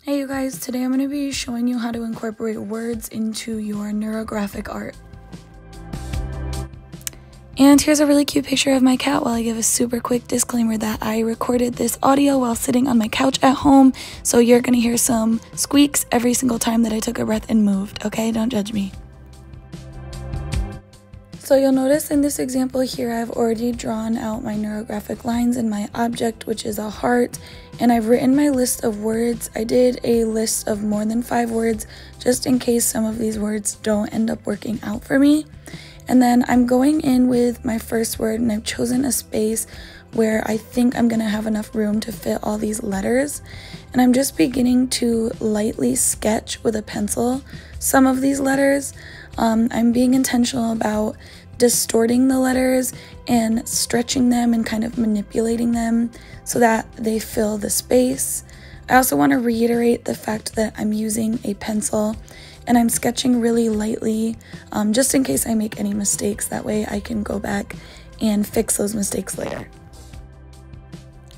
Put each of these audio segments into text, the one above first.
Hey you guys, today I'm going to be showing you how to incorporate words into your neurographic art. And here's a really cute picture of my cat while I give a super quick disclaimer that I recorded this audio while sitting on my couch at home, so you're going to hear some squeaks every single time that I took a breath and moved, okay? Don't judge me. So you'll notice in this example here, I've already drawn out my neurographic lines in my object, which is a heart, and I've written my list of words. I did a list of more than 5 words, just in case some of these words don't end up working out for me. And then I'm going in with my first word, and I've chosen a space where I think I'm gonna have enough room to fit all these letters. And I'm just beginning to lightly sketch with a pencil some of these letters. I'm being intentional about distorting the letters and stretching them and kind of manipulating them so that they fill the space. I also want to reiterate the fact that I'm using a pencil and I'm sketching really lightly, just in case I make any mistakes. That way I can go back and fix those mistakes later.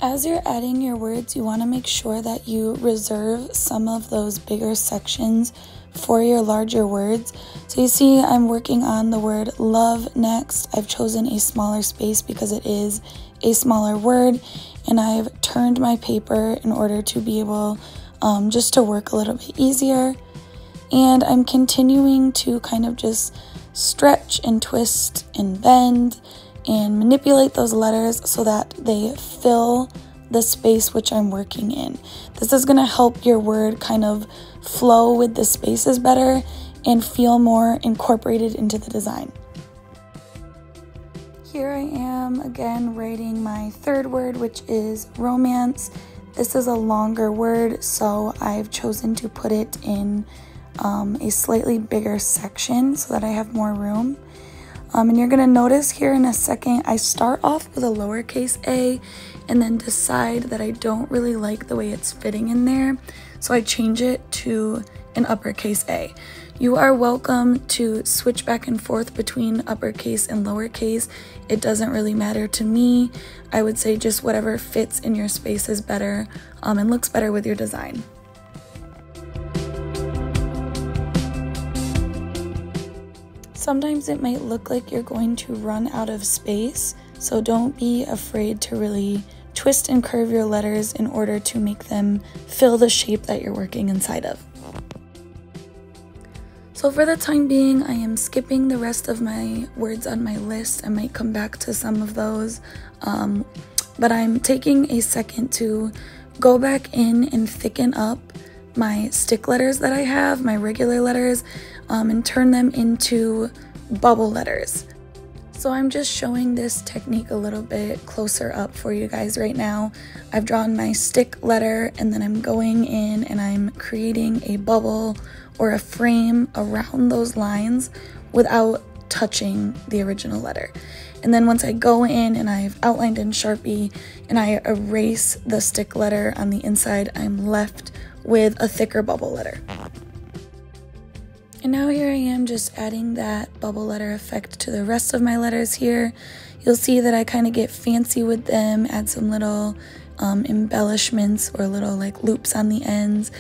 As you're adding your words, you want to make sure that you reserve some of those bigger sections for your larger words. So you see I'm working on the word love next. I've chosen a smaller space because it is a smaller word, and I've turned my paper in order to be able just to work a little bit easier. And I'm continuing to kind of just stretch and twist and bend and manipulate those letters so that they fill the space which I'm working in. This is going to help your word kind of flow with the spaces better and feel more incorporated into the design. Here I am again writing my third word, which is romance. This is a longer word, so I've chosen to put it in a slightly bigger section so that I have more room. And you're going to notice here in a second, I start off with a lowercase a and then decide that I don't really like the way it's fitting in there, so I change it to an uppercase a. You are welcome to switch back and forth between uppercase and lowercase. It doesn't really matter to me. I would say just whatever fits in your space is better and looks better with your design. Sometimes it might look like you're going to run out of space, so don't be afraid to really twist and curve your letters in order to make them fill the shape that you're working inside of. So for the time being, I am skipping the rest of my words on my list. I might come back to some of those, but I'm taking a second to go back in and thicken up my stick letters that I have, my regular letters, and turn them into bubble letters. So I'm just showing this technique a little bit closer up for you guys right now. I've drawn my stick letter, and then I'm going in and I'm creating a bubble or a frame around those lines without touching the original letter. And then once I go in and I've outlined in Sharpie and I erase the stick letter on the inside, I'm left with a thicker bubble letter. And now here I am just adding that bubble letter effect to the rest of my letters here. You'll see that I kind of get fancy with them, add some little embellishments or little like loops on the ends.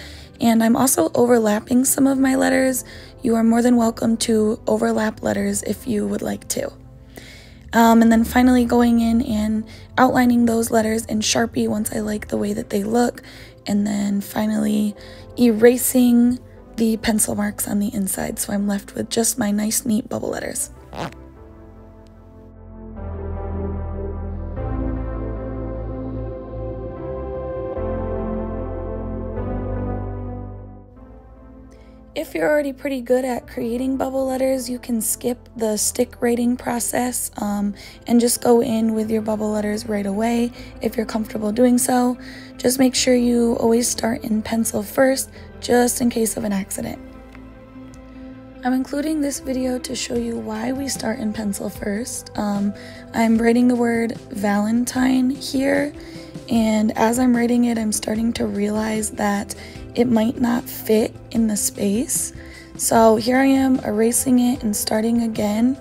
And I'm also overlapping some of my letters. You are more than welcome to overlap letters if you would like to. And then finally going in and outlining those letters in Sharpie once I like the way that they look. And then finally erasing the pencil marks on the inside, so I'm left with just my nice neat bubble letters. If you're already pretty good at creating bubble letters, you can skip the stick writing process and just go in with your bubble letters right away if you're comfortable doing so. Just make sure you always start in pencil first, just in case of an accident. I'm including this video to show you why we start in pencil first. I'm writing the word Valentine here, and as I'm writing it, I'm starting to realize that it might not fit in the space. So here I am erasing it and starting again.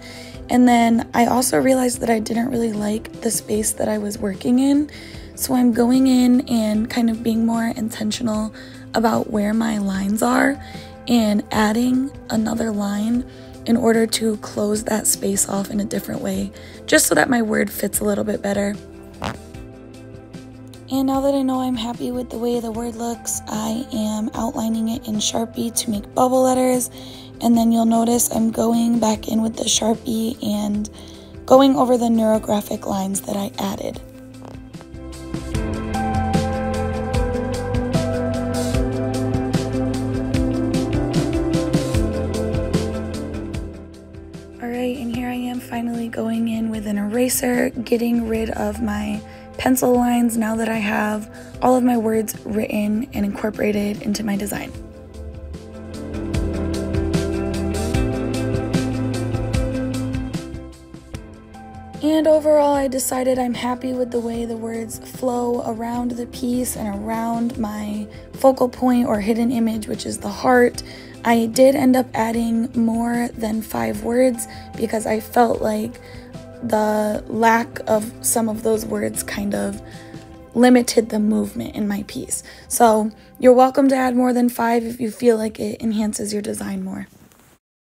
And then I also realized that I didn't really like the space that I was working in. So I'm going in and kind of being more intentional about where my lines are and adding another line in order to close that space off in a different way, just so that my word fits a little bit better. And now that I know I'm happy with the way the word looks, I am outlining it in Sharpie to make bubble letters. And then you'll notice I'm going back in with the Sharpie and going over the neurographic lines that I added. Alright, and here I am finally going in with an eraser, getting rid of my pencil lines now that I have all of my words written and incorporated into my design. And overall, I decided I'm happy with the way the words flow around the piece and around my focal point or hidden image, which is the heart. I did end up adding more than 5 words because I felt like the lack of some of those words kind of limited the movement in my piece. So you're welcome to add more than 5 if you feel like it enhances your design more.